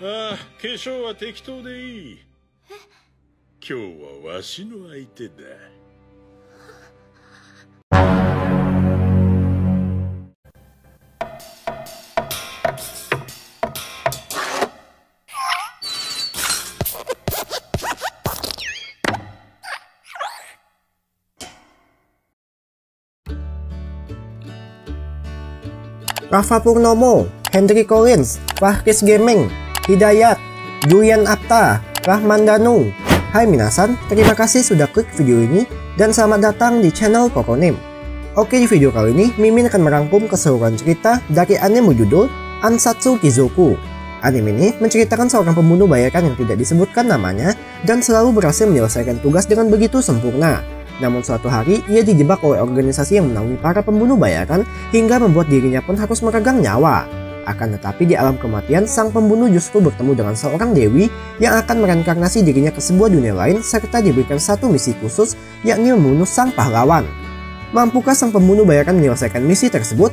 ああ、化粧は適当でいい。今日はわしの相手だ。Rafa Purnomo, Henry Collins, Fahris Gaming, Hidayat, Julian Apta, Rahman Danu. Hai minasan, terima kasih sudah klik video ini dan selamat datang di channel Kokonim. Oke, di video kali ini Mimin akan merangkum keseluruhan cerita dari anime berjudul Ansatsu Kizoku. Anime ini menceritakan seorang pembunuh bayaran yang tidak disebutkan namanya dan selalu berhasil menyelesaikan tugas dengan begitu sempurna. Namun suatu hari ia dijebak oleh organisasi yang menaungi para pembunuh bayaran hingga membuat dirinya pun harus meregang nyawa. Akan tetapi di alam kematian sang pembunuh justru bertemu dengan seorang dewi yang akan mereinkarnasi dirinya ke sebuah dunia lain serta diberikan satu misi khusus, yakni membunuh sang pahlawan. Mampukah sang pembunuh bayaran menyelesaikan misi tersebut?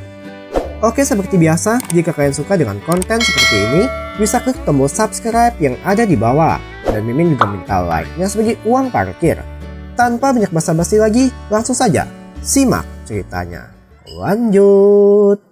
Oke, seperti biasa, jika kalian suka dengan konten seperti ini, bisa klik tombol subscribe yang ada di bawah. Dan Mimin juga minta like-nya sebagai uang parkir. Tanpa banyak basa-basi lagi, langsung saja simak ceritanya. Lanjut.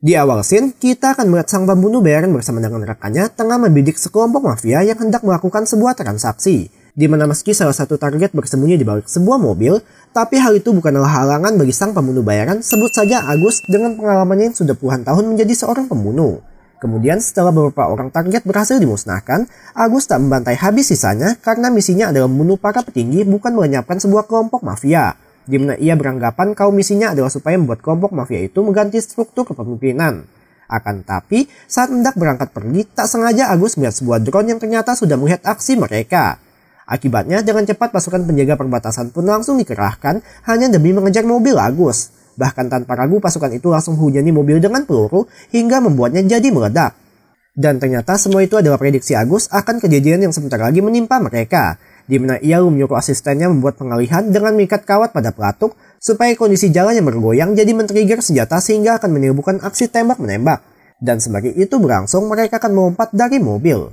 Di awal scene, kita akan melihat sang pembunuh bayaran bersama dengan rekannya tengah membidik sekelompok mafia yang hendak melakukan sebuah transaksi. Di mana meski salah satu target bersembunyi di balik sebuah mobil, tapi hal itu bukanlah halangan bagi sang pembunuh bayaran, sebut saja Agus dengan pengalamannya yang sudah puluhan tahun menjadi seorang pembunuh. Kemudian setelah beberapa orang target berhasil dimusnahkan, Agus tak membantai habis sisanya karena misinya adalah membunuh para petinggi, bukan melenyapkan sebuah kelompok mafia. Di mana ia beranggapan kalau misinya adalah supaya membuat kelompok mafia itu mengganti struktur kepemimpinan. Akan tapi, saat hendak berangkat pergi, tak sengaja Agus melihat sebuah drone yang ternyata sudah melihat aksi mereka. Akibatnya, dengan cepat pasukan penjaga perbatasan pun langsung dikerahkan hanya demi mengejar mobil Agus. Bahkan tanpa ragu pasukan itu langsung menghujani mobil dengan peluru hingga membuatnya jadi meledak. Dan ternyata semua itu adalah prediksi Agus akan kejadian yang sebentar lagi menimpa mereka. Di mana ia menyuruh asistennya membuat pengalihan dengan mengikat kawat pada pelatuk supaya kondisi jalan yang bergoyang jadi men-trigger senjata sehingga akan menimbulkan aksi tembak-menembak. Dan sebagai itu berlangsung, mereka akan melompat dari mobil.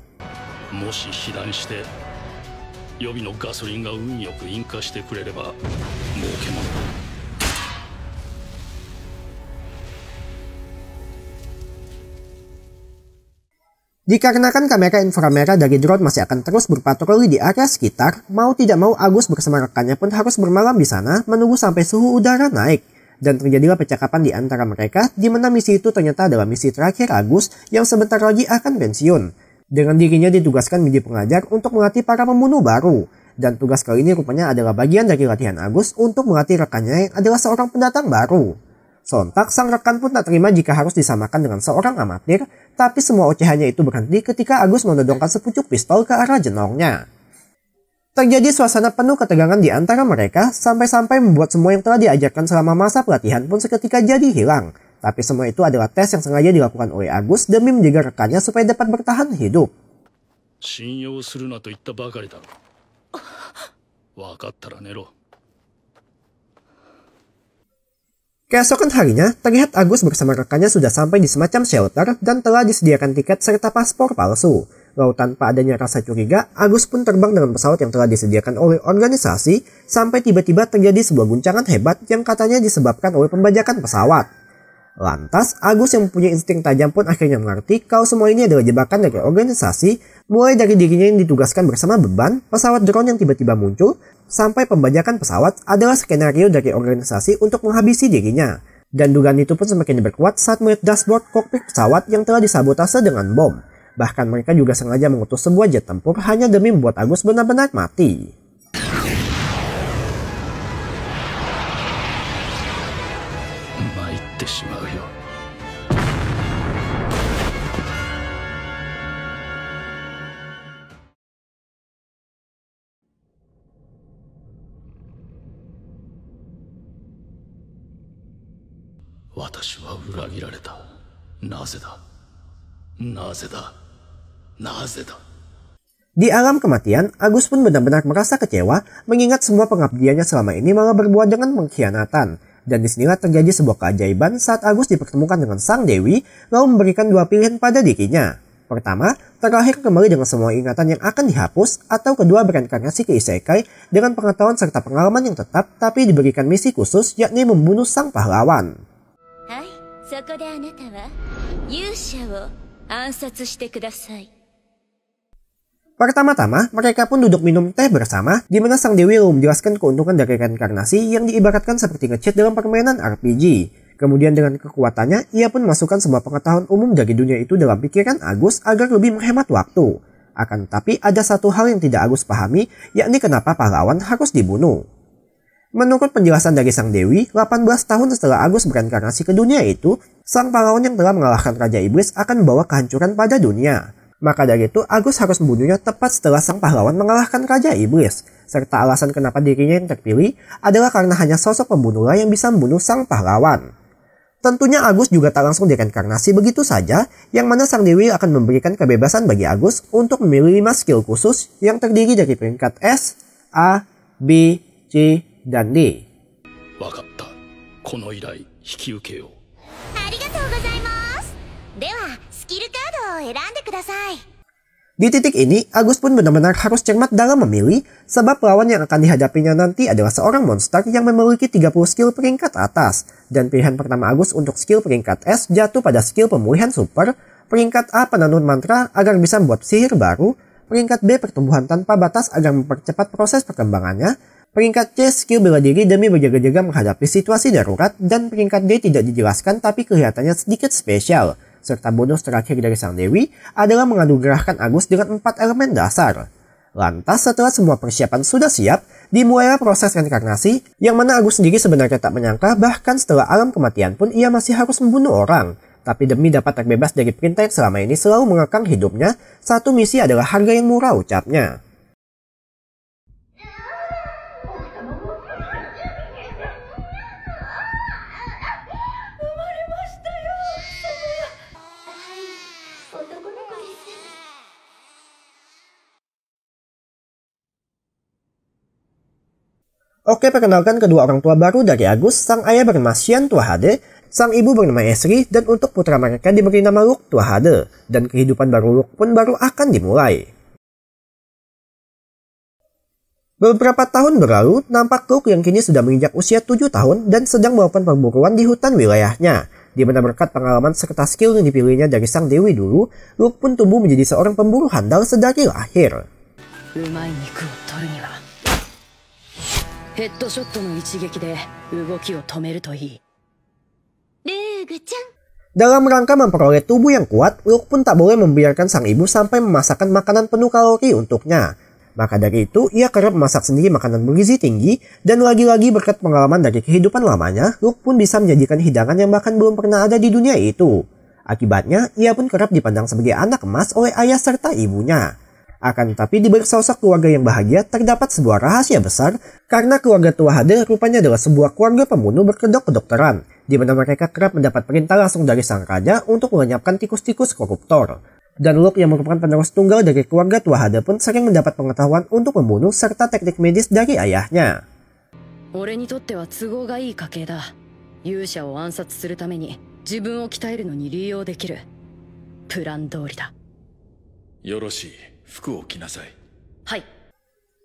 Dikarenakan kamera inframerah dari drone masih akan terus berpatroli di area sekitar, mau tidak mau Agus bersama rekannya pun harus bermalam di sana menunggu sampai suhu udara naik. Dan terjadilah percakapan di antara mereka, di mana misi itu ternyata adalah misi terakhir Agus yang sebentar lagi akan pensiun. Dengan dirinya ditugaskan menjadi pengajar untuk melatih para pembunuh baru. Dan tugas kali ini rupanya adalah bagian dari latihan Agus untuk melatih rekannya yang adalah seorang pendatang baru. Sontak sang rekan pun tak terima jika harus disamakan dengan seorang amatir, tapi semua ocehannya itu berhenti ketika Agus menodongkan sepucuk pistol ke arah jenongnya. Terjadi suasana penuh ketegangan di antara mereka, sampai-sampai membuat semua yang telah diajarkan selama masa pelatihan pun seketika jadi hilang. Tapi semua itu adalah tes yang sengaja dilakukan oleh Agus demi menjaga rekannya supaya dapat bertahan hidup. Keesokan harinya, terlihat Agus bersama rekannya sudah sampai di semacam shelter dan telah disediakan tiket serta paspor palsu. Lalu tanpa adanya rasa curiga, Agus pun terbang dengan pesawat yang telah disediakan oleh organisasi sampai tiba-tiba terjadi sebuah guncangan hebat yang katanya disebabkan oleh pembajakan pesawat. Lantas, Agus yang mempunyai insting tajam pun akhirnya mengerti kalau semua ini adalah jebakan dari organisasi, mulai dari dirinya yang ditugaskan bersama beban, pesawat drone yang tiba-tiba muncul, sampai pembajakan pesawat adalah skenario dari organisasi untuk menghabisi dirinya. Dan dugaan itu pun semakin diperkuat saat melihat dashboard kokpit pesawat yang telah disabotase dengan bom. Bahkan mereka juga sengaja mengutus sebuah jet tempur hanya demi membuat Agus benar-benar mati. Di alam kematian, Agus pun benar-benar merasa kecewa mengingat semua pengabdiannya selama ini malah berbuat dengan pengkhianatan. Dan disinilah terjadi sebuah keajaiban saat Agus dipertemukan dengan sang Dewi lalu memberikan dua pilihan pada dirinya. Pertama, terlahir kembali dengan semua ingatan yang akan dihapus, atau kedua bereinkarnasi ke isekai dengan pengetahuan serta pengalaman yang tetap tapi diberikan misi khusus yakni membunuh sang pahlawan. Pertama-tama, mereka pun duduk minum teh bersama, di mana sang dewi lalu menjelaskan keuntungan dari reinkarnasi yang diibaratkan seperti nge-cheat dalam permainan RPG. Kemudian dengan kekuatannya, ia pun masukkan semua pengetahuan umum dari dunia itu dalam pikiran Agus agar lebih menghemat waktu. Akan tetapi ada satu hal yang tidak Agus pahami, yakni kenapa pahlawan harus dibunuh. Menurut penjelasan dari sang dewi, 18 tahun setelah Agus bereinkarnasi ke dunia itu, sang pahlawan yang telah mengalahkan Raja Iblis akan membawa kehancuran pada dunia. Maka dari itu, Agus harus membunuhnya tepat setelah sang pahlawan mengalahkan Raja Iblis. Serta alasan kenapa dirinya yang terpilih adalah karena hanya sosok pembunuhlah yang bisa membunuh sang pahlawan. Tentunya Agus juga tak langsung direinkarnasi begitu saja, yang mana sang dewi akan memberikan kebebasan bagi Agus untuk memilih 5 skill khusus yang terdiri dari peringkat S, A, B, C, dan D. Di titik ini, Agus pun benar-benar harus cermat dalam memilih, sebab lawan yang akan dihadapinya nanti adalah seorang monster yang memiliki 30 skill peringkat atas. Dan pilihan pertama Agus untuk skill peringkat S jatuh pada skill pemulihan super, peringkat A penanun mantra agar bisa membuat sihir baru, peringkat B pertumbuhan tanpa batas agar mempercepat proses perkembangannya, peringkat C skill bela diri demi berjaga-jaga menghadapi situasi darurat, dan peringkat D tidak dijelaskan tapi kelihatannya sedikit spesial. Serta bonus terakhir dari sang dewi adalah menganugerahkan Agus dengan 4 elemen dasar. Lantas setelah semua persiapan sudah siap, dimulailah proses reinkarnasi yang mana Agus sendiri sebenarnya tak menyangka bahkan setelah alam kematian pun ia masih harus membunuh orang. Tapi demi dapat terbebas dari perintah yang selama ini selalu mengekang hidupnya, satu misi adalah harga yang murah ucapnya. Oke, perkenalkan kedua orang tua baru dari Agus, sang ayah bernama Xian Tuahade, sang ibu bernama Esri, dan untuk putra mereka diberi nama Luke Tuahade, dan kehidupan baru Luke pun baru akan dimulai. Beberapa tahun berlalu, nampak Luke yang kini sudah menginjak usia 7 tahun dan sedang melakukan perburuan di hutan wilayahnya, di mana berkat pengalaman serta skill yang dipilihnya dari sang dewi dulu, Luke pun tumbuh menjadi seorang pemburu handal sedari lahir. Dalam rangka memperoleh tubuh yang kuat, Luke pun tak boleh membiarkan sang ibu sampai memasakkan makanan penuh kalori untuknya. Maka dari itu, ia kerap memasak sendiri makanan bergizi tinggi, dan lagi-lagi berkat pengalaman dari kehidupan lamanya, Luke pun bisa menyajikan hidangan yang bahkan belum pernah ada di dunia itu. Akibatnya, ia pun kerap dipandang sebagai anak emas oleh ayah serta ibunya. Akan tetapi di balik sosok keluarga yang bahagia terdapat sebuah rahasia besar karena keluarga Tuahade rupanya adalah sebuah keluarga pembunuh berkedok kedokteran, di mana mereka kerap mendapat perintah langsung dari sang raja untuk melenyapkan tikus-tikus koruptor. Dan Luke yang merupakan penerus tunggal dari keluarga Tuahade pun sering mendapat pengetahuan untuk membunuh serta teknik medis dari ayahnya.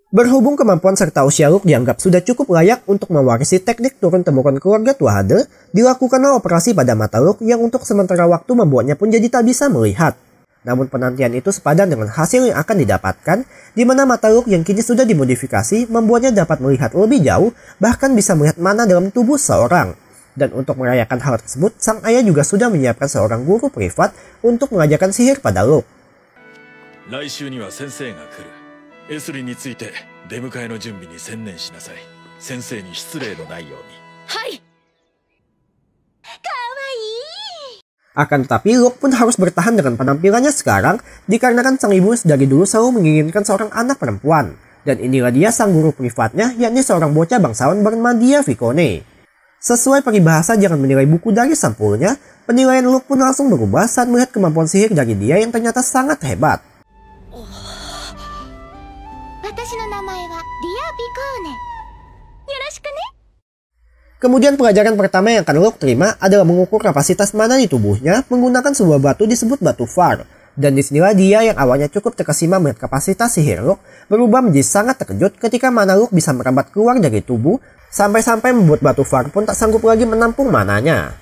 Berhubung kemampuan serta usia Luke dianggap sudah cukup layak untuk mewarisi teknik turun-temurun keluarga Tuahade, dilakukanlah operasi pada mata Luke yang untuk sementara waktu membuatnya pun jadi tak bisa melihat. Namun penantian itu sepadan dengan hasil yang akan didapatkan, di mana mata Luke yang kini sudah dimodifikasi membuatnya dapat melihat lebih jauh, bahkan bisa melihat mana dalam tubuh seorang. Dan untuk merayakan hal tersebut, sang ayah juga sudah menyiapkan seorang guru privat untuk mengajarkan sihir pada Luke. Akan tetapi Luke pun harus bertahan dengan penampilannya sekarang dikarenakan sang ibu dari dulu selalu menginginkan seorang anak perempuan. Dan inilah dia sang guru privatnya, yakni seorang bocah bangsawan bernama Dia Vicone. Sesuai peribahasa jangan menilai buku dari sampulnya, penilaian Luke pun langsung berubah saat melihat kemampuan sihir dari dia yang ternyata sangat hebat. Kemudian pelajaran pertama yang akan Luke terima adalah mengukur kapasitas mana di tubuhnya menggunakan sebuah batu disebut batu Var. Dan disinilah dia yang awalnya cukup terkesima melihat kapasitas sihir Luke berubah menjadi sangat terkejut ketika mana Luke bisa merambat keluar dari tubuh, sampai-sampai membuat batu var pun tak sanggup lagi menampung mananya.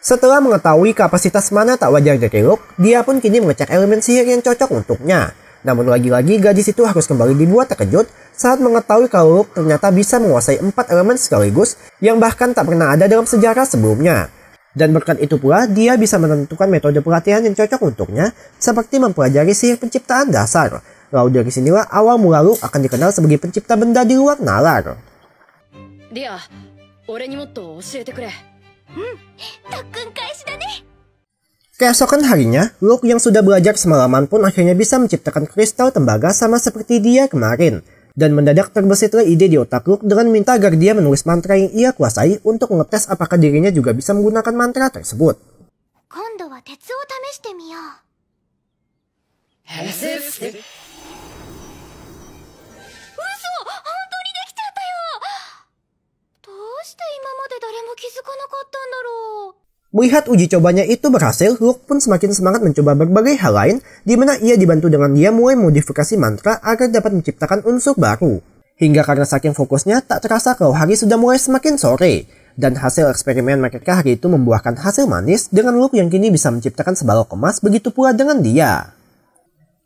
Setelah mengetahui kapasitas mana tak wajar dari Luke, dia pun kini mengecek elemen sihir yang cocok untuknya. Namun lagi-lagi gadis itu harus kembali dibuat terkejut saat mengetahui kalau Luke ternyata bisa menguasai 4 elemen sekaligus yang bahkan tak pernah ada dalam sejarah sebelumnya. Dan berkat itu pula dia bisa menentukan metode pelatihan yang cocok untuknya seperti mempelajari sihir penciptaan dasar. Lalu dari sinilah awal mula Luke akan dikenal sebagai pencipta benda di luar nalar. Dia,俺にもっと教えてくれ。Keesokan harinya, Luke yang sudah belajar semalaman pun akhirnya bisa menciptakan kristal tembaga sama seperti dia kemarin. Dan mendadak terbesitlah ide di otak Luke dengan minta agar dia menulis mantra yang ia kuasai untuk mengetes apakah dirinya juga bisa menggunakan mantra tersebut. Melihat uji cobanya itu berhasil, Luke pun semakin semangat mencoba berbagai hal lain, di mana ia dibantu dengan dia mulai modifikasi mantra agar dapat menciptakan unsur baru. Hingga karena saking fokusnya, tak terasa kalau hari sudah mulai semakin sore. Dan hasil eksperimen mereka hari itu membuahkan hasil manis dengan Luke yang kini bisa menciptakan sebalok emas, begitu pula dengan dia.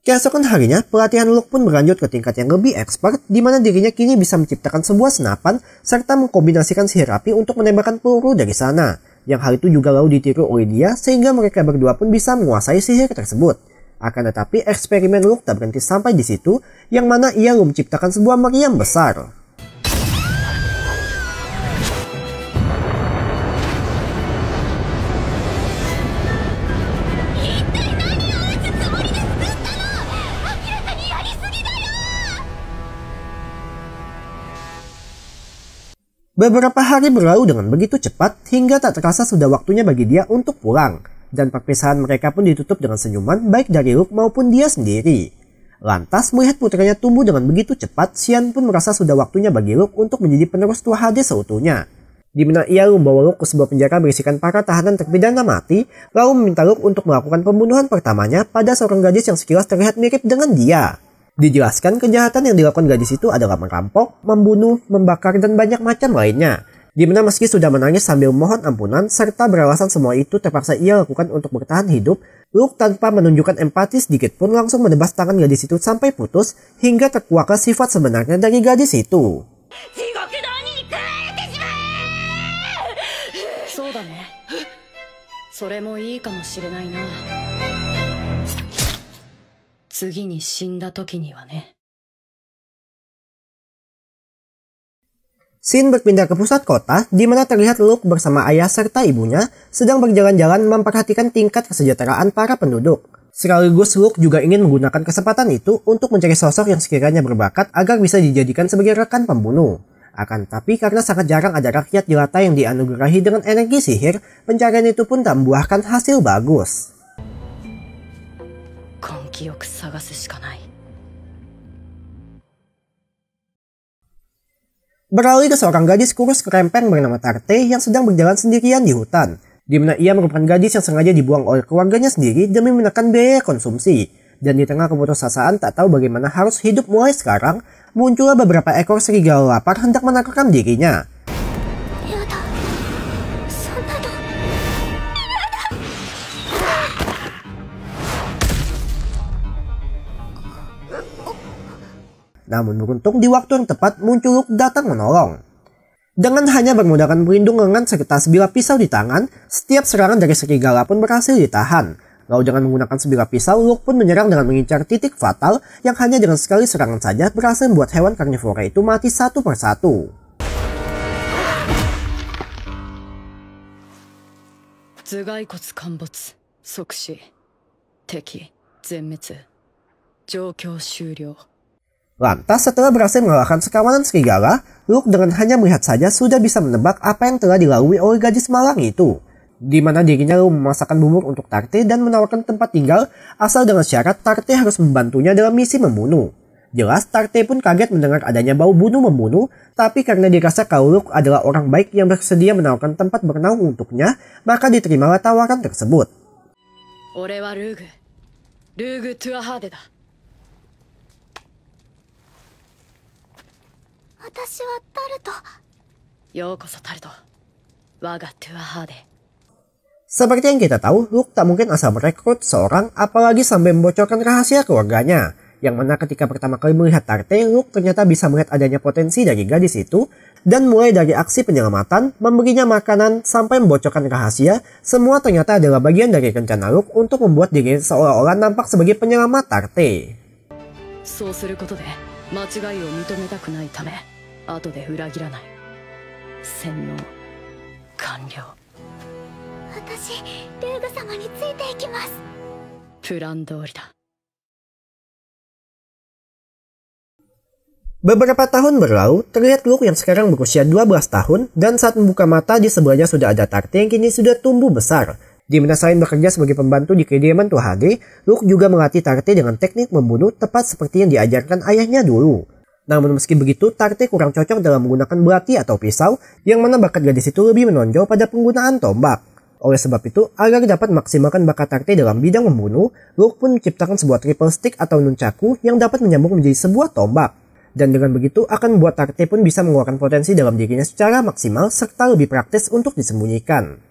Keesokan harinya, pelatihan Luke pun berlanjut ke tingkat yang lebih expert, di mana dirinya kini bisa menciptakan sebuah senapan, serta mengkombinasikan sihir api untuk menembakkan peluru dari sana. Yang hal itu juga lalu ditiru oleh dia, sehingga mereka berdua pun bisa menguasai sihir tersebut. Akan tetapi, eksperimen Luke tak berhenti sampai di situ, yang mana ia lalu menciptakan sebuah meriam besar. Beberapa hari berlalu dengan begitu cepat hingga tak terasa sudah waktunya bagi dia untuk pulang. Dan perpisahan mereka pun ditutup dengan senyuman baik dari Luke maupun dia sendiri. Lantas melihat putranya tumbuh dengan begitu cepat, Xian pun merasa sudah waktunya bagi Luke untuk menjadi penerus tua Hades seutuhnya. Di mana ia membawa Luke ke sebuah penjara berisikan para tahanan terpidana mati, lalu meminta Luke untuk melakukan pembunuhan pertamanya pada seorang gadis yang sekilas terlihat mirip dengan dia. Dijelaskan kejahatan yang dilakukan gadis itu adalah merampok, membunuh, membakar, dan banyak macam lainnya. Dimana meski sudah menangis sambil mohon ampunan, serta beralasan semua itu terpaksa ia lakukan untuk bertahan hidup, Luke tanpa menunjukkan empati sedikit pun langsung menebas tangan gadis itu sampai putus, hingga terkuaklah sifat sebenarnya dari gadis itu. Scene berpindah ke pusat kota, di mana terlihat Luke bersama ayah serta ibunya sedang berjalan-jalan memperhatikan tingkat kesejahteraan para penduduk. Sekaligus Luke juga ingin menggunakan kesempatan itu untuk mencari sosok yang sekiranya berbakat agar bisa dijadikan sebagai rekan pembunuh. Akan tapi karena sangat jarang ada rakyat jelata yang dianugerahi dengan energi sihir, pencarian itu pun tak membuahkan hasil bagus. Beralih ke seorang gadis kurus kerempeng bernama Tarte yang sedang berjalan sendirian di hutan, di mana ia merupakan gadis yang sengaja dibuang oleh keluarganya sendiri demi menekan biaya konsumsi. Dan di tengah keputusasaan tak tahu bagaimana harus hidup mulai sekarang, muncullah beberapa ekor serigala lapar hendak menaklukkan dirinya. Namun beruntung di waktu yang tepat muncul Luke datang menolong. Dengan hanya bermodalkan pelindung lengan serta sebilah pisau di tangan, setiap serangan dari serigala pun berhasil ditahan. Lalu dengan menggunakan sebilah pisau, Luke pun menyerang dengan mengincar titik fatal yang hanya dengan sekali serangan saja berhasil membuat hewan karnivora itu mati satu persatu. Lantas setelah berhasil mengalahkan sekawanan serigala, Luke dengan hanya melihat saja sudah bisa menebak apa yang telah dilalui oleh gadis malang itu. di mana dirinya lalu memasakkan bubur untuk Tarte dan menawarkan tempat tinggal asal dengan syarat Tarte harus membantunya dalam misi membunuh. Jelas Tarte pun kaget mendengar adanya bau bunuh-membunuh, tapi karena dirasa kalau Luke adalah orang baik yang bersedia menawarkan tempat bernaung untuknya, maka diterimalah tawaran tersebut. 俺はルーグ・トゥアハーデだ。私はタルト。ようこそタルト。我がトゥアハーデ。 Seperti yang kita tahu, Luke tak mungkin asal merekrut seorang, apalagi sampai membocorkan rahasia keluarganya. Yang mana ketika pertama kali melihat Tarte, Luke ternyata bisa melihat adanya potensi dari gadis itu, dan mulai dari aksi penyelamatan, memberinya makanan, sampai membocorkan rahasia, semua ternyata adalah bagian dari rencana Luke untuk membuat dirinya seolah-olah nampak sebagai penyelamat Tarte. そうすることで間違いを認めたくないため、後で裏切らない。洗脳完了。私、ルーグ様についていきます。プラン通りだ。 Beberapa tahun berlalu, terlihat Luke yang sekarang berusia 12 tahun dan saat membuka mata di sebelahnya sudah ada Tarte yang kini sudah tumbuh besar. Di mana selain bekerja sebagai pembantu di kediaman Tua HD, Luke juga melatih Tarte dengan teknik membunuh tepat seperti yang diajarkan ayahnya dulu. Namun meski begitu, Tarte kurang cocok dalam menggunakan belati atau pisau, yang mana bakat gadis itu lebih menonjol pada penggunaan tombak. Oleh sebab itu, agar dapat maksimalkan bakat Tarte dalam bidang membunuh, Luke pun menciptakan sebuah triple stick atau nunchaku yang dapat menyambung menjadi sebuah tombak. Dan dengan begitu akan membuat Tarte pun bisa mengeluarkan potensi dalam dirinya secara maksimal serta lebih praktis untuk disembunyikan.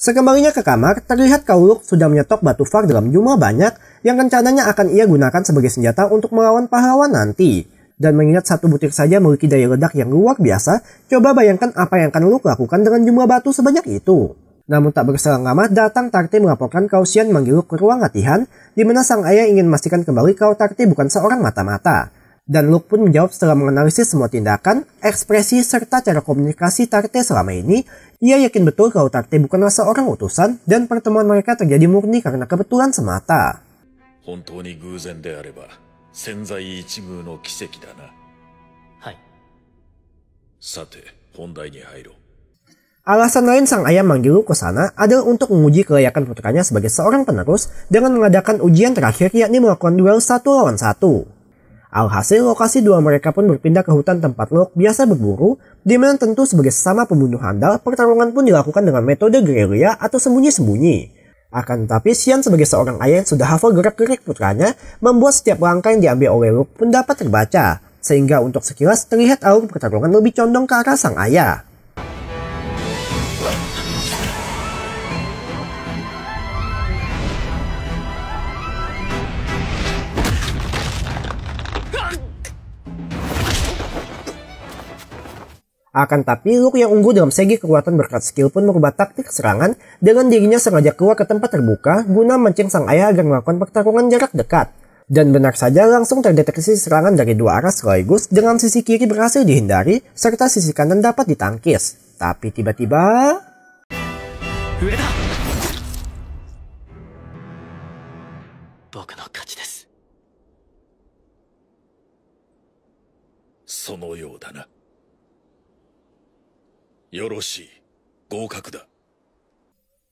Sekembalinya ke kamar, terlihat kalau Luke sudah menyetok batu far dalam jumlah banyak yang rencananya akan ia gunakan sebagai senjata untuk melawan pahlawan nanti. Dan mengingat satu butir saja memiliki daya ledak yang luar biasa, coba bayangkan apa yang akan Luke lakukan dengan jumlah batu sebanyak itu. Namun tak berselang lama, datang Tarte melaporkan kalau Xian manggil Luke ke ruang latihan, di mana sang ayah ingin memastikan kembali kalau Tarte bukan seorang mata-mata. Dan Luke pun menjawab setelah menganalisis semua tindakan, ekspresi, serta cara komunikasi Tarte selama ini, ia yakin betul kalau Tarte bukanlah seorang utusan dan pertemuan mereka terjadi murni karena kebetulan semata. Alasan lain sang ayah manggil Luke ke sana adalah untuk menguji kelayakan putranya sebagai seorang penerus dengan mengadakan ujian terakhir yakni melakukan duel 1 lawan 1. Alhasil, lokasi duel mereka pun berpindah ke hutan tempat Luke biasa berburu, di mana tentu sebagai sesama pembunuh handal, pertarungan pun dilakukan dengan metode gerilya atau sembunyi-sembunyi. Akan tetapi, Xian sebagai seorang ayah yang sudah hafal gerak-gerik putranya, membuat setiap langkah yang diambil oleh Luke pun dapat terbaca, sehingga untuk sekilas terlihat alur pertarungan lebih condong ke arah sang ayah. Akan tapi Luke yang unggul dalam segi kekuatan berkat skill pun merubah taktik serangan dengan dirinya sengaja keluar ke tempat terbuka guna mancing sang ayah agar melakukan pertarungan jarak dekat. Dan benar saja langsung terdeteksi serangan dari dua arah sekaligus dengan sisi kiri berhasil dihindari serta sisi kanan dapat ditangkis. Tapi tiba-tiba...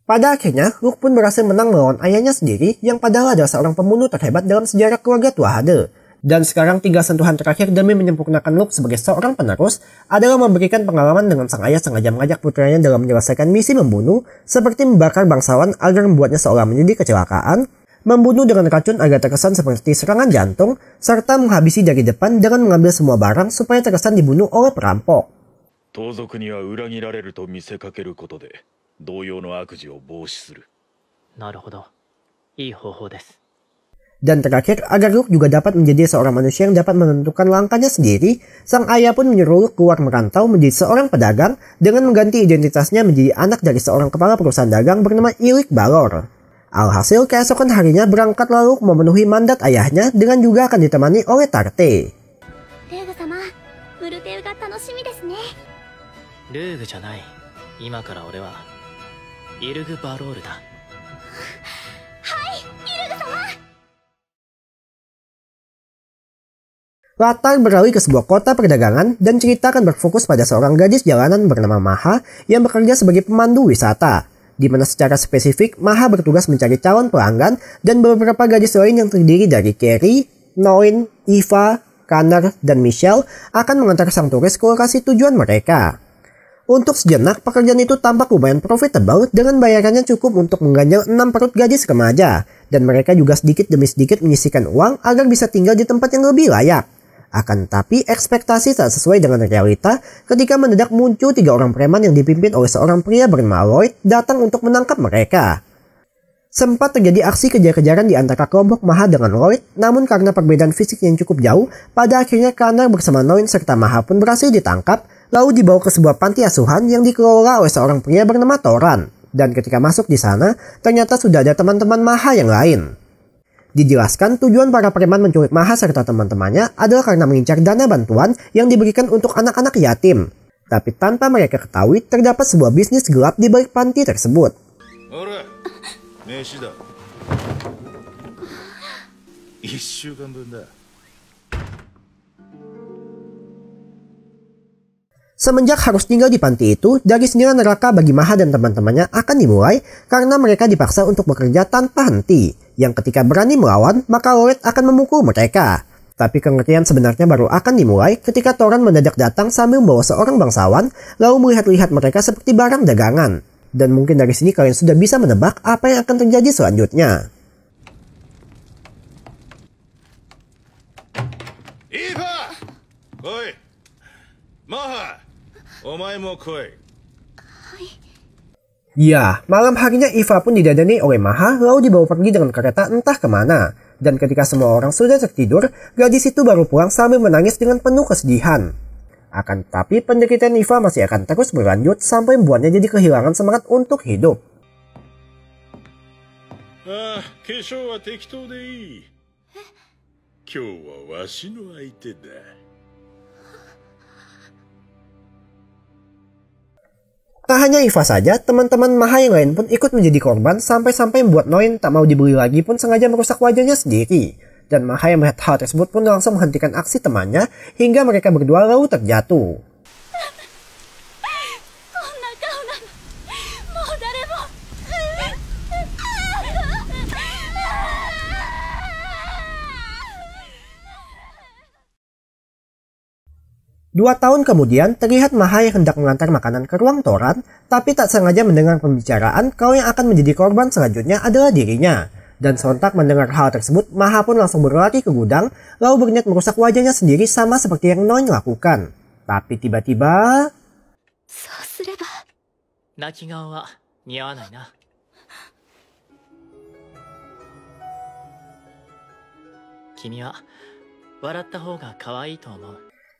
Pada akhirnya, Luke pun berhasil menang melawan ayahnya sendiri yang padahal adalah seorang pembunuh terhebat dalam sejarah keluarga Tua HD. Dan sekarang tinggal sentuhan terakhir demi menyempurnakan Luke sebagai seorang penerus adalah memberikan pengalaman dengan sang ayah sengaja mengajak putranya dalam menyelesaikan misi membunuh seperti membakar bangsawan agar membuatnya seolah menjadi kecelakaan, membunuh dengan racun agar terkesan seperti serangan jantung, serta menghabisi dari depan dengan mengambil semua barang supaya terkesan dibunuh oleh perampok. Dan terakhir, agar Luke juga dapat menjadi seorang manusia yang dapat menentukan langkahnya sendiri, sang ayah pun menyuruh Luke keluar merantau menjadi seorang pedagang dengan mengganti identitasnya menjadi anak dari seorang kepala perusahaan dagang bernama Ilik Balor. Alhasil, keesokan harinya berangkatlah Luke memenuhi mandat ayahnya dengan juga akan ditemani oleh Tarte. イルグ・バロールだ。Latar beralih ke sebuah kota perdagangan dan cerita akan berfokus pada seorang gadis jalanan bernama Maha yang bekerja sebagai pemandu wisata, di mana secara spesifik Maha bertugas mencari calon pelanggan dan beberapa gadis lain yang terdiri dari Carrie, Noin, Eva, Connor, dan Michelle akan mengantar sang turis ke lokasi tujuan mereka. Untuk sejenak, pekerjaan itu tampak lumayan profitable dengan bayarannya cukup untuk mengganjal 6 perut gadis remaja, dan mereka juga sedikit demi sedikit menyisihkan uang agar bisa tinggal di tempat yang lebih layak. Akan tapi ekspektasi tak sesuai dengan realita ketika mendadak muncul 3 orang preman yang dipimpin oleh seorang pria bernama Lloyd datang untuk menangkap mereka. Sempat terjadi aksi kejar-kejaran di antara kelompok Maha dengan Lloyd, namun karena perbedaan fisik yang cukup jauh, pada akhirnya Connor bersama Noin serta Maha pun berhasil ditangkap, lalu dibawa ke sebuah panti asuhan yang dikelola oleh seorang pria bernama Toran. Dan ketika masuk di sana, ternyata sudah ada teman-teman Maha yang lain. Dijelaskan tujuan para preman menculik Maha serta teman-temannya adalah karena mengincar dana bantuan yang diberikan untuk anak-anak yatim. Tapi tanpa mereka ketahui, terdapat sebuah bisnis gelap di balik panti tersebut. Semenjak harus tinggal di panti itu, dari sinilah neraka bagi Maha dan teman-temannya akan dimulai karena mereka dipaksa untuk bekerja tanpa henti. Yang ketika berani melawan, maka Lloyd akan memukul mereka. Tapi kengerian sebenarnya baru akan dimulai ketika Toran mendadak datang sambil membawa seorang bangsawan, lalu melihat-lihat mereka seperti barang dagangan. Dan mungkin dari sini kalian sudah bisa menebak apa yang akan terjadi selanjutnya. Eva! Koi! Maha! Omae mo koi! Ya, malam harinya Eva pun didadani oleh Maha lalu dibawa pergi dengan kereta entah kemana. Dan ketika semua orang sudah tertidur, gadis itu baru pulang sambil menangis dengan penuh kesedihan. Akan tetapi penderitaan Eva masih akan terus berlanjut sampai membuatnya jadi kehilangan semangat untuk hidup. Keshou wa tekitou de ii. Kyou wa washi no aite da. Tak hanya Eva saja, teman-teman Maha yang lain pun ikut menjadi korban sampai-sampai membuat Noin tak mau dibeli lagi pun sengaja merusak wajahnya sendiri. Dan Maha yang melihat hal tersebut pun langsung menghentikan aksi temannya hingga mereka berdua lalu terjatuh. Dua tahun kemudian, terlihat Maha yang hendak mengantar makanan ke ruang Toran, tapi tak sengaja mendengar pembicaraan kalau yang akan menjadi korban selanjutnya adalah dirinya. Dan sontak mendengar hal tersebut, Maha pun langsung berlari ke gudang, lalu berniat merusak wajahnya sendiri sama seperti yang Noin lakukan. Tapi tiba-tiba...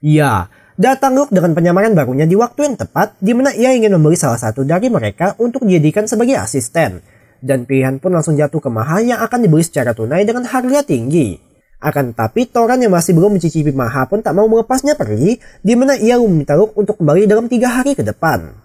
Ya, datang Luke dengan penyamaran barunya di waktu yang tepat, di mana ia ingin membeli salah satu dari mereka untuk dijadikan sebagai asisten. Dan pilihan pun langsung jatuh ke Maha yang akan dibeli secara tunai dengan harga tinggi. Akan tetapi Toran yang masih belum mencicipi Maha pun tak mau melepasnya pergi, di mana ia meminta Luke untuk kembali dalam 3 hari ke depan.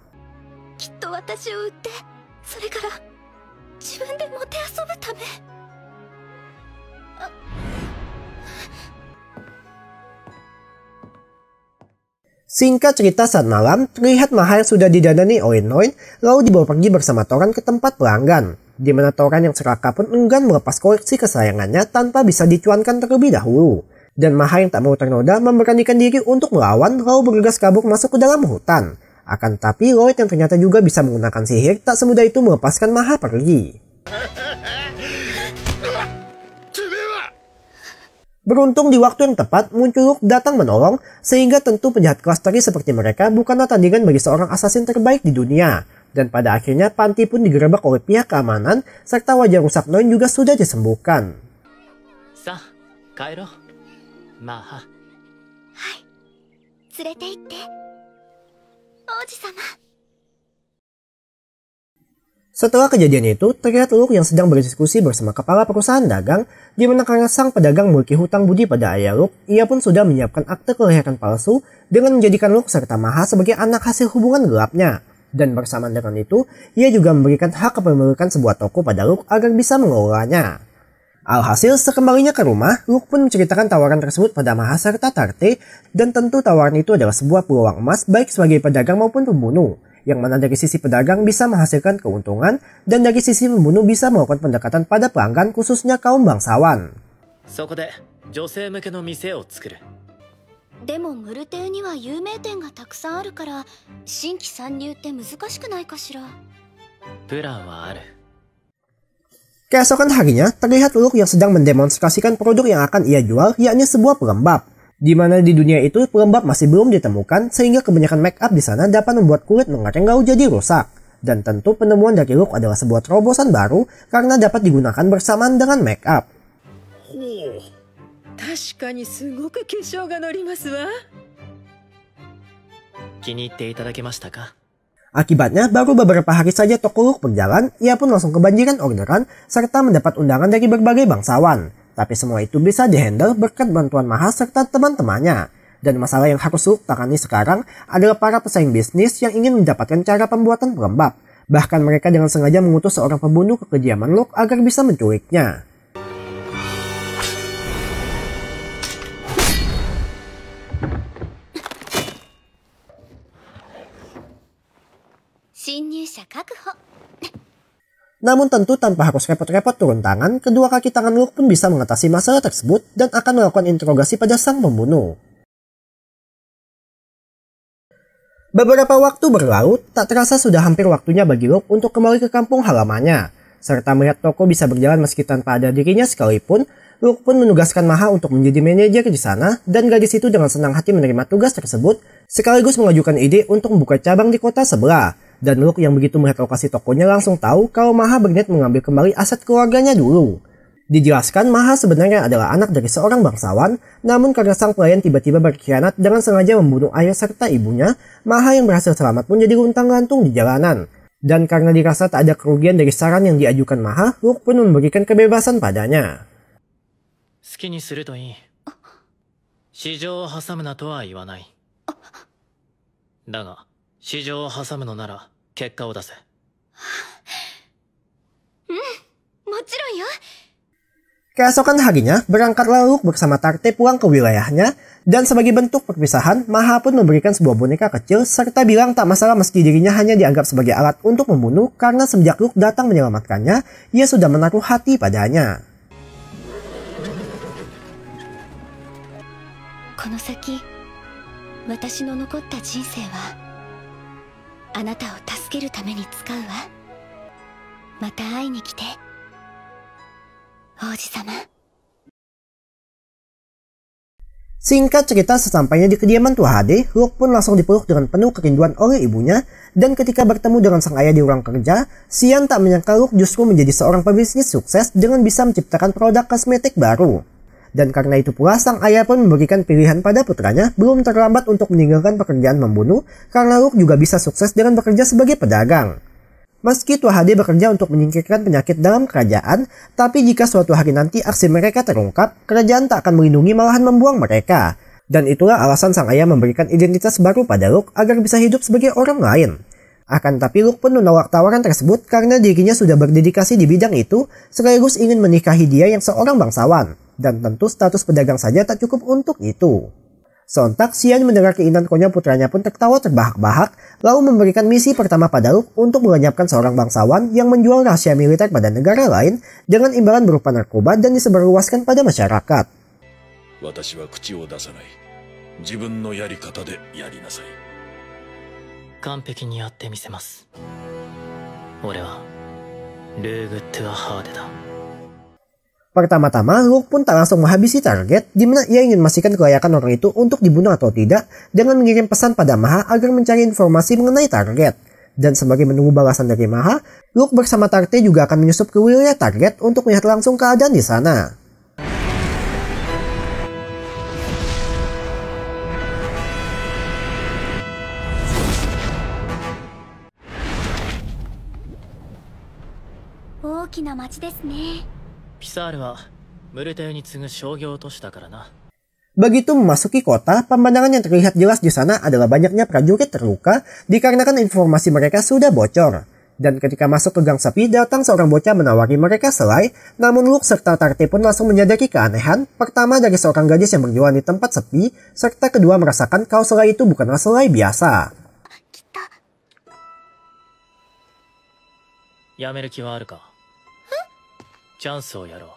Singkat cerita, saat malam, terlihat Maha yang sudah didandani oleh Noin, lalu dibawa pergi bersama Toran ke tempat pelanggan, di mana Toran yang serakah pun enggan melepas koleksi kesayangannya tanpa bisa dicuankan terlebih dahulu. Dan Maha yang tak mau ternoda memberanikan diri untuk melawan, lalu bergegas kabur masuk ke dalam hutan. Akan tapi Lloyd yang ternyata juga bisa menggunakan sihir tak semudah itu melepaskan Maha pergi. Beruntung di waktu yang tepat muncul Luke datang menolong, sehingga tentu penjahat kelas teri seperti mereka bukanlah tandingan bagi seorang assassin terbaik di dunia. Dan pada akhirnya panti pun digerebek oleh pihak keamanan, serta wajah rusak Noin juga sudah disembuhkan. Setelah kejadian itu, terlihat Luke yang sedang berdiskusi bersama kepala perusahaan dagang, di mana karena sang pedagang memiliki hutang budi pada ayah Luke, ia pun sudah menyiapkan akte kelahiran palsu dengan menjadikan Luke serta Maha sebagai anak hasil hubungan gelapnya. Dan bersamaan dengan itu, ia juga memberikan hak kepemilikan sebuah toko pada Luke agar bisa mengelolanya. Alhasil, sekembalinya ke rumah, Luke pun menceritakan tawaran tersebut pada Maha serta Tarte, dan tentu tawaran itu adalah sebuah peluang emas baik sebagai pedagang maupun pembunuh, yang mana dari sisi pedagang bisa menghasilkan keuntungan, dan dari sisi pembunuh bisa melakukan pendekatan pada pelanggan khususnya kaum bangsawan. そこで女性向けの店を作る。でもムルテウには有名店がたくさんあるから新規参入って難しくないかしら。プランはある。 Keesokan harinya, terlihat Luke yang sedang mendemonstrasikan produk yang akan ia jual, yakni sebuah pelembab. Di mana di dunia itu pelembab masih belum ditemukan, sehingga kebanyakan make up di sana dapat membuat kulit mengering lalu jadi rusak. Dan tentu penemuan dari Luke adalah sebuah terobosan baru karena dapat digunakan bersamaan dengan make up. 確かにすごく化粧がのりますわ。気に入っていただけましたか？ Akibatnya, baru beberapa hari saja toko Luke berjalan, ia pun langsung kebanjiran orderan serta mendapat undangan dari berbagai bangsawan. Tapi semua itu bisa dihandle berkat bantuan Maha serta teman-temannya. Dan masalah yang harus Luke tangani sekarang adalah para pesaing bisnis yang ingin mendapatkan cara pembuatan pelembab. Bahkan mereka dengan sengaja mengutus seorang pembunuh ke kediaman Luke agar bisa menculiknya. Namun tentu tanpa harus repot-repot turun tangan, kedua kaki tangan Luke pun bisa mengatasi masalah tersebut dan akan melakukan interogasi pada sang pembunuh. Beberapa waktu berlalu, tak terasa sudah hampir waktunya bagi Luke untuk kembali ke kampung halamannya. Serta melihat toko bisa berjalan meski tanpa ada dirinya sekalipun, Luke pun menugaskan Maha untuk menjadi manajer di sana, dan gadis itu dengan senang hati menerima tugas tersebut, sekaligus mengajukan ide untuk membuka cabang di kota sebelah. Dan Luke yang begitu melihat lokasi tokonya langsung tahu kalau Maha berniat mengambil kembali aset keluarganya dulu. Dijelaskan Maha sebenarnya adalah anak dari seorang bangsawan, namun karena sang pelayan tiba-tiba berkhianat dengan sengaja membunuh ayah serta ibunya, Maha yang berhasil selamat pun jadi luntang-lantung di jalanan. Dan karena dirasa tak ada kerugian dari saran yang diajukan Maha, Luke pun memberikan kebebasan padanya. 好きにするといい。市場を挟むなとは言わない。だが、市場を挟むのなら結果を出せ。もちろんよ。 Keesokan harinya, berangkatlah Luke bersama Tarte pulang ke wilayahnya, dan sebagai bentuk perpisahan, Maha pun memberikan sebuah boneka kecil serta bilang tak masalah meski dirinya hanya dianggap sebagai alat untuk membunuh karena semenjak Luke datang menyelamatkannya, ia sudah menaruh hati padanya. この先、私の残った人生はあなたを助けるために使うわ。また会いに来て、王子様。 Singkat cerita, sesampainya di kediaman Tua Hade, Luke pun langsung dipeluk dengan penuh kerinduan oleh ibunya, dan ketika bertemu dengan sang ayah di ruang kerja, Xian tak menyangka Luke justru menjadi seorang pebisnis sukses dengan bisa menciptakan produk kosmetik baru. Dan karena itu pula, sang ayah pun memberikan pilihan pada putranya belum terlambat untuk meninggalkan pekerjaan membunuh, karena Luke juga bisa sukses dengan bekerja sebagai pedagang. Meski Tua Hade bekerja untuk menyingkirkan penyakit dalam kerajaan, tapi jika suatu hari nanti aksi mereka terungkap, kerajaan tak akan melindungi malahan membuang mereka. Dan itulah alasan sang ayah memberikan identitas baru pada Luke agar bisa hidup sebagai orang lain. Akan tapi Luke pun menolak tawaran tersebut karena dirinya sudah berdedikasi di bidang itu, sekaligus ingin menikahi dia yang seorang bangsawan. Dan tentu status pedagang saja tak cukup untuk itu. Sontak, Xian mendengar keinginan konyol putranya pun tertawa terbahak-bahak, lalu memberikan misi pertama pada Luke untuk melenyapkan seorang bangsawan yang menjual rahasia militer pada negara lain dengan imbalan berupa narkoba dan disebarluaskan pada masyarakat. 私は口を出さない。自分のやり方でやりなさい。完璧にやってみせます。俺はルーグ・トゥアハーデだ。 Pertama-tama, Luke pun tak langsung menghabisi target, di mana ia ingin memastikan kelayakan orang itu untuk dibunuh atau tidak, dengan mengirim pesan pada Maha agar mencari informasi mengenai target. Dan sebagai menunggu balasan dari Maha, Luke bersama Tarte juga akan menyusup ke wilayah target untuk melihat langsung keadaan di sana. Pisar はムルテウに次ぐ商業都市だからな。Begitu memasuki kota, pemandangan yang terlihat jelas di sana adalah banyaknya prajurit terluka dikarenakan informasi mereka sudah bocor. Dan ketika masuk ke gang sepi, datang seorang bocah menawari mereka selai, namun Luke serta Tarte pun langsung menyadari keanehan, pertama dari seorang gadis yang berjualan di tempat sepi, serta kedua merasakan kalau selai itu bukanlah selai biasa. やめる気はあるか？チャンスをやろう。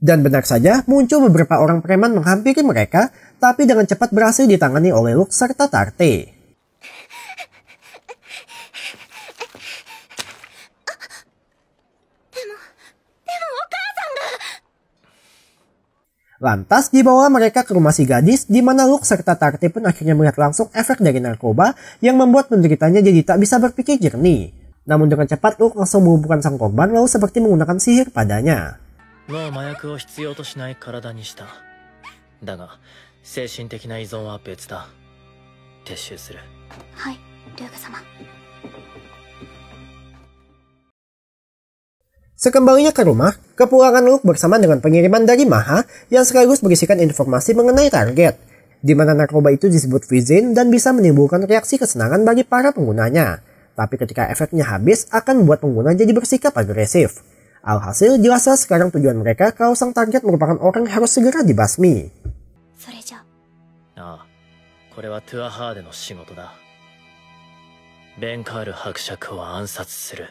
Dan benar saja, muncul beberapa orang preman menghampiri mereka, tapi dengan cepat berhasil ditangani oleh Luke serta Tarte. Lantas dibawa mereka ke rumah si gadis, di mana Luke serta Tarte pun akhirnya melihat langsung efek dari narkoba yang membuat penderitanya jadi tak bisa berpikir jernih. Namun dengan cepat Luke langsung melumpuhkan sang korban lalu seperti menggunakan sihir padanya. もう麻薬を必要としない体にした。だが精神的な依存は別だ。撤収する。はい、ルーグ様。 Sekembalinya ke rumah, kepulangan Luke bersama dengan pengiriman dari Maha yang sekaligus berisikan informasi mengenai target, di mana narkoba itu disebut Vizin dan bisa menimbulkan reaksi kesenangan bagi para penggunanya. Tapi ketika efeknya habis, akan membuat pengguna jadi bersikap agresif. Alhasil, jelaslah sekarang tujuan mereka kalau sang target merupakan orang yang harus segera dibasmi. それじゃ。ああ、これはトゥアハーデの仕事だ。ベンカール伯爵を暗殺する。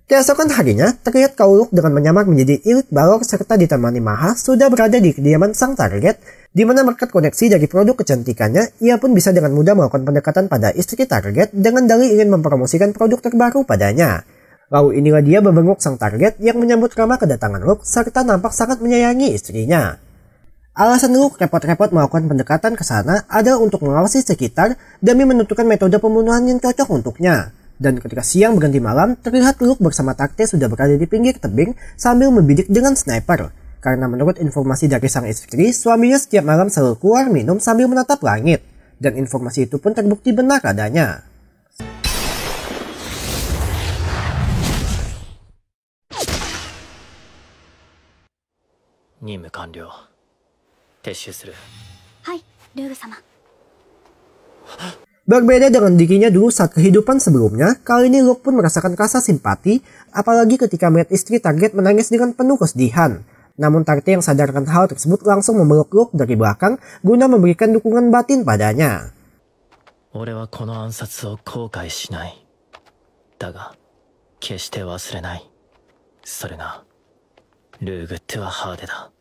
Keesokan harinya, terlihat kalau Luke dengan menyamar menjadi Ilik Balor serta ditemani Maha sudah berada di kediaman sang target, di mana berkat koneksi dari produk kecantikannya, ia pun bisa dengan mudah melakukan pendekatan pada istri target dengan dalih ingin mempromosikan produk terbaru padanya. Lalu inilah dia membenguk sang target yang menyambut ramah kedatangan Luke serta nampak sangat menyayangi istrinya. Alasan Luke repot-repot melakukan pendekatan ke sana adalah untuk mengawasi sekitar demi menentukan metode pembunuhan yang cocok untuknya. Dan ketika siang berganti malam, terlihat Luke bersama Tarte sudah berada di pinggir tebing sambil membidik dengan sniper. Karena menurut informasi dari sang istri, suaminya setiap malam selalu keluar minum sambil menatap langit. Dan informasi itu pun terbukti benar adanya. Nimmu kanryou. Tesshu suru. Hai, ルーグ様。 Berbeda dengan dirinya dulu saat kehidupan sebelumnya, kali ini Luke pun merasakan rasa simpati, apalagi ketika melihat istri target menangis dengan penuh kesedihan. Namun Tarte yang sadarkan hal tersebut langsung memeluk Luke dari belakang guna memberikan dukungan batin padanya. 俺はこの暗殺を後悔しない。だが、決して忘れない。それが、ルーグ・トゥアハーデだ。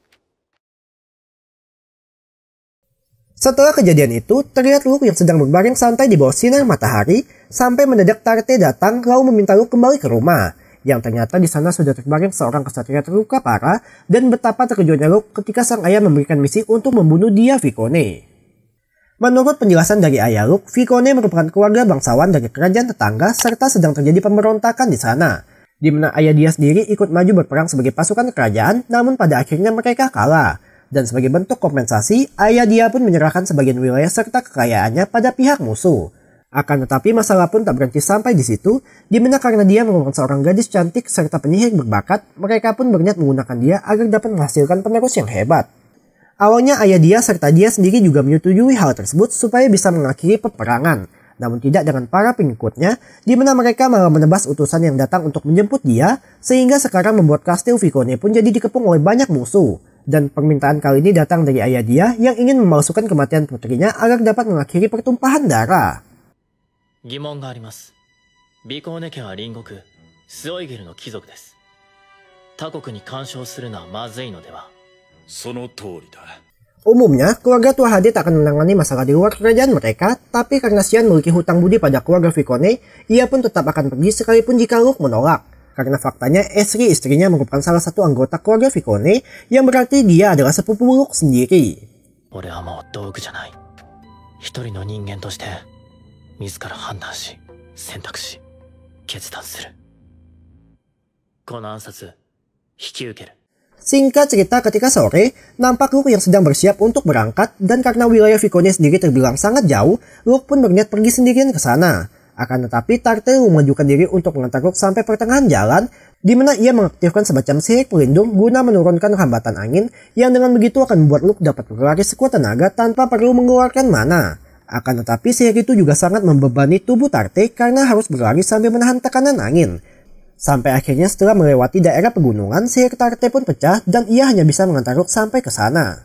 Setelah kejadian itu, terlihat Luke yang sedang berbaring santai di bawah sinar matahari, sampai mendadak Tarte datang lalu meminta Luke kembali ke rumah. Yang ternyata di sana sudah terbaring seorang kesatria terluka parah, dan betapa terkejutnya Luke ketika sang ayah memberikan misi untuk membunuh dia Vicone. Menurut penjelasan dari ayah Luke, Vicone merupakan keluarga bangsawan dari kerajaan tetangga serta sedang terjadi pemberontakan di sana, di mana ayah dia sendiri ikut maju berperang sebagai pasukan kerajaan, namun pada akhirnya mereka kalah. Dan sebagai bentuk kompensasi, ayah dia pun menyerahkan sebagian wilayah serta kekayaannya pada pihak musuh. Akan tetapi masalah pun tak berhenti sampai di situ, di mana karena dia merupakan seorang gadis cantik serta penyihir berbakat, mereka pun berniat menggunakan dia agar dapat menghasilkan penerus yang hebat. Awalnya ayah dia serta dia sendiri juga menyetujui hal tersebut supaya bisa mengakhiri peperangan, namun tidak dengan para pengikutnya, di mana mereka malah menebas utusan yang datang untuk menjemput dia, sehingga sekarang membuat kastil Vicone pun jadi dikepung oleh banyak musuh. Dan permintaan kali ini datang dari ayah dia yang ingin memalsukan kematian putrinya agar dapat mengakhiri pertumpahan darah. 疑問があります。ビコーネ家は隣国スオイゲルの貴族です。他国に干渉するのはまずいのでは？その通りだ。 Umumnya, keluarga Tuahade tak akan menangani masalah di luar kerajaan mereka, tapi karena Xian memiliki hutang budi pada keluarga Vicone, ia pun tetap akan pergi sekalipun jika Luke menolak. Karena faktanya Esri istrinya merupakan salah satu anggota keluarga Vicone, yang berarti dia adalah sepupu Luke sendiri. 俺はもう道具じゃない。一人の人間として自ら判断し、選択し、決断する。この暗殺、引き受ける。 Singkat cerita, ketika sore, nampak Luke yang sedang bersiap untuk berangkat, dan karena wilayah Vicone sendiri terbilang sangat jauh, Luke pun berniat pergi sendirian ke sana. Akan tetapi Tarte memajukan diri untuk mengantar Luke sampai pertengahan jalan, di mana ia mengaktifkan semacam sihir pelindung guna menurunkan hambatan angin yang dengan begitu akan membuat Luke dapat berlari sekuat tenaga tanpa perlu mengeluarkan mana. Akan tetapi sihir itu juga sangat membebani tubuh Tarte karena harus berlari sambil menahan tekanan angin. Sampai akhirnya setelah melewati daerah pegunungan, sihir Tarte pun pecah dan ia hanya bisa mengantar Luke sampai ke sana.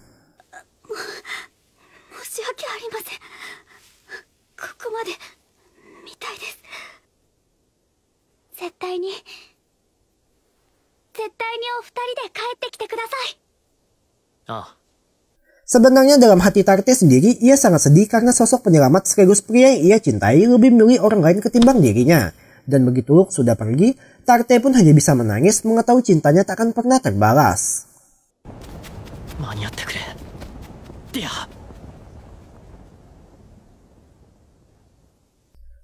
絶対にお二人で帰ってきてください。ああ。 Sebenarnya dalam hati Tarte sendiri, ia sangat sedih karena sosok penyelamat sekaligus pria yang ia cintai lebih memilih orang lain ketimbang dirinya. Dan begitu Luke sudah pergi, Tarte pun hanya bisa menangis mengetahui cintanya tak akan pernah terbalas.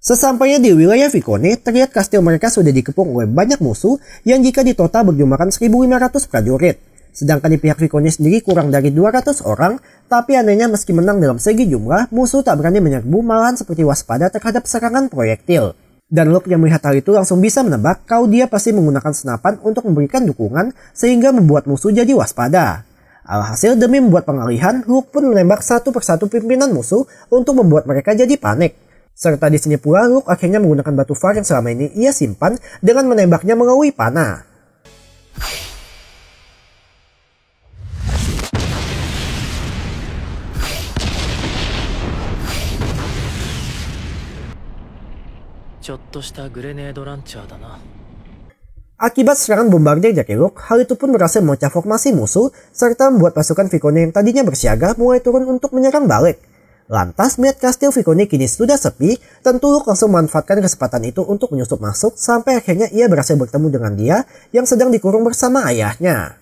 Sesampainya di wilayah Vicone, terlihat kastil mereka sudah dikepung oleh banyak musuh yang jika ditotal berjumlahkan 1.500 prajurit. Sedangkan di pihak Vicone sendiri kurang dari 200 orang, tapi anehnya meski menang dalam segi jumlah, musuh tak berani menyerbu malahan seperti waspada terhadap serangan proyektil. Dan Luke yang melihat hal itu langsung bisa menebak kalau dia pasti menggunakan senapan untuk memberikan dukungan sehingga membuat musuh jadi waspada. Alhasil demi membuat pengalihan, Luke pun menembak satu persatu pimpinan musuh untuk membuat mereka jadi panik. Serta di sini pula Luke akhirnya menggunakan batu far yang selama ini ia simpan dengan menembaknya melalui panah. Akibat serangan bombardir dari Luke, hal itu pun berhasil memecah formasi musuh serta membuat pasukan Vicone yang tadinya bersiaga mulai turun untuk menyerang balik. Lantas melihat kastil Vicone kini sudah sepi, tentu Luke langsung memanfaatkan kesempatan itu untuk menyusup masuk sampai akhirnya ia berhasil bertemu dengan dia yang sedang dikurung bersama ayahnya.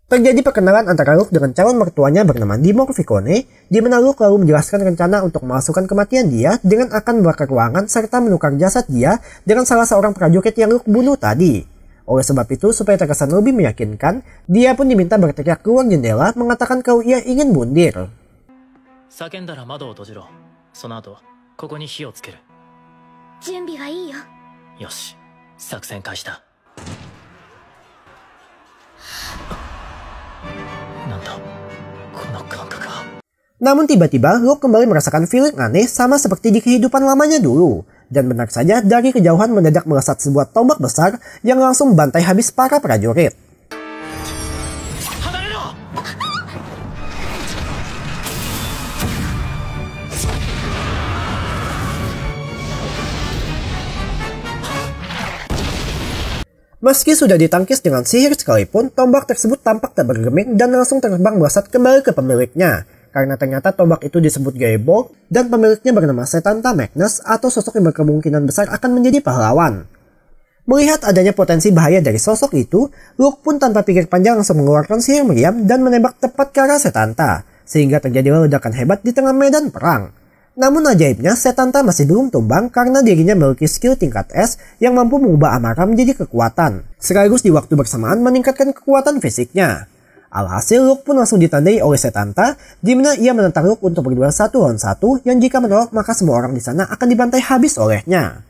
Terjadi perkenalan antara Luke dengan calon mertuanya bernama Dimor Vicone, di mana Luke lalu menjelaskan rencana untuk memasukkan kematian dia dengan akan membakar ruangan serta menukar jasad dia dengan salah seorang prajurit yang Luke bunuh tadi. Oleh sebab itu, supaya terkesan lebih meyakinkan, dia pun diminta berteriak keluar jendela mengatakan kalau ia ingin mundur. Namun tiba-tiba Luke kembali merasakan feeling aneh sama seperti di kehidupan lamanya dulu. Dan benar saja dari kejauhan mendadak melesat sebuah tombak besar yang langsung membantai habis para prajurit. Meski sudah ditangkis dengan sihir sekalipun, tombak tersebut tampak tak bergeming dan langsung terbang melesat kembali ke pemiliknya. Karena ternyata tombak itu disebut Gaebol dan pemiliknya bernama Setanta Magnus atau sosok yang berkemungkinan besar akan menjadi pahlawan. Melihat adanya potensi bahaya dari sosok itu, Luke pun tanpa pikir panjang langsung mengeluarkan sihir meriam dan menembak tepat ke arah Setanta, sehingga terjadi ledakan hebat di tengah medan perang. Namun ajaibnya, Setanta masih belum tumbang karena dirinya memiliki skill tingkat S yang mampu mengubah amarah menjadi kekuatan, sekaligus di waktu bersamaan meningkatkan kekuatan fisiknya. Alhasil Luke pun langsung ditandai oleh Setanta, di mana ia menentang Luke untuk berduel 1 lawan 1 yang jika menolak maka semua orang di sana akan dibantai habis olehnya.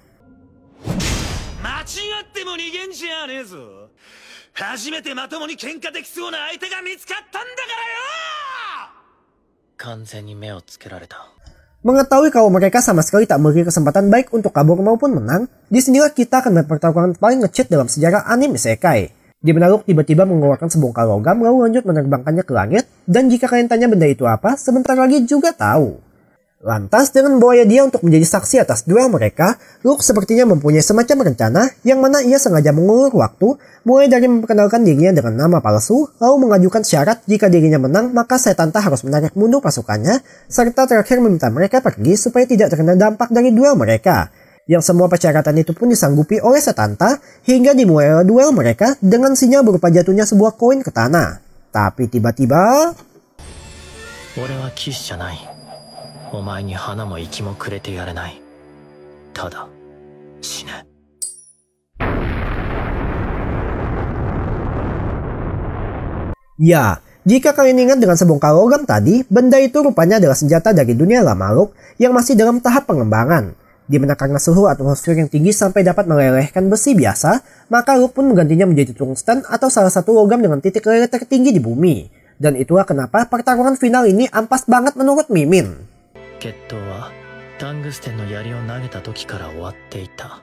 Mengetahui kalau mereka sama sekali tak memiliki kesempatan baik untuk kabur maupun menang, disinilah kita akan melihat pertarungan paling nge-cheat dalam sejarah anime isekai. Di mana Luke tiba-tiba mengeluarkan sebongkah logam lalu lanjut menerbangkannya ke langit, dan jika kalian tanya benda itu apa, sebentar lagi juga tahu. Lantas dengan membawanya dia untuk menjadi saksi atas duel mereka, Luke sepertinya mempunyai semacam rencana yang mana ia sengaja mengulur waktu, mulai dari memperkenalkan dirinya dengan nama palsu, lalu mengajukan syarat jika dirinya menang maka Setanta harus menarik mundur pasukannya, serta terakhir meminta mereka pergi supaya tidak terkena dampak dari duel mereka. Yang semua persyaratan itu pun disanggupi oleh Setanta hingga dimulai duel mereka dengan sinyal berupa jatuhnya sebuah koin ke tanah. Tapi tiba-tiba... Ya, Jika kalian ingat dengan sebongkar logam tadi, benda itu rupanya adalah senjata dari dunia Lamaluk yang masih dalam tahap pengembangan. Di mana karena suhu atmosfer yang tinggi sampai dapat melelehkan besi biasa, maka Luke pun menggantinya menjadi tungsten atau salah satu logam dengan titik leleh tertinggi di bumi. Dan itulah kenapa pertarungan final ini ampas banget menurut Mimin. 決闘はタングステンの槍を投げた時から終わっていた。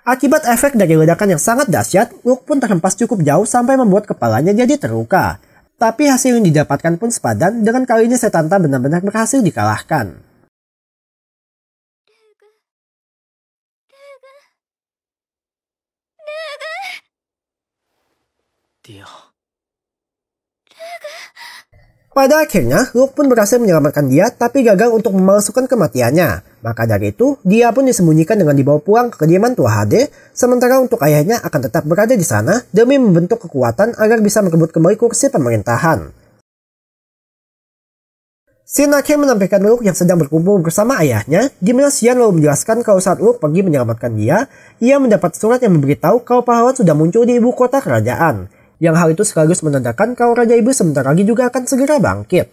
Akibat efek dari ledakan yang sangat dahsyat, Luke pun terhempas cukup jauh sampai membuat kepalanya jadi terluka. Tapi hasil yang didapatkan pun sepadan, dengan kali ini Setanta benar-benar berhasil dikalahkan. Dia. Pada akhirnya, Luke pun berhasil menyelamatkan dia tapi gagal untuk memalsukan kematiannya. Maka dari itu, dia pun disembunyikan dengan dibawa pulang ke kediaman tua Hade, sementara untuk ayahnya akan tetap berada di sana demi membentuk kekuatan agar bisa merebut kembali kursi pemerintahan. Scene akhir menampilkan Luke yang sedang berkumpul bersama ayahnya, di mana Xian lalu menjelaskan kalau saat Luke pergi menyelamatkan dia, ia mendapat surat yang memberitahu kalau pahlawan sudah muncul di ibu kota kerajaan. Yang hal itu sekaligus menandakan kalau Raja Iblis sebentar lagi juga akan segera bangkit.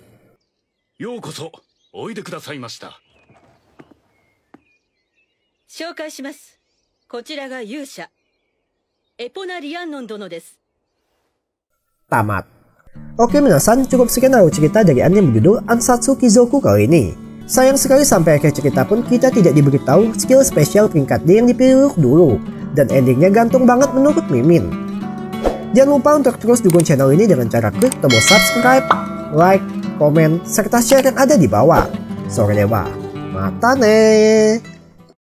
ようこそおいでくださいました。紹介します。こちらが勇者エポナ・リアンノン殿です。 Tamat. Oke minasan, cukup sekian alur cerita dari anime berjudul Ansatsu Kizoku kali ini. Sayang sekali sampai akhir cerita pun kita tidak diberitahu skill spesial peringkat D yang dipilih Luke dulu. Dan endingnya gantung banget menurut Mimin. Jangan lupa untuk terus dukung channel ini dengan cara klik tombol subscribe, like, komen, serta share yang ada di bawah. Sore dewa, mata nih.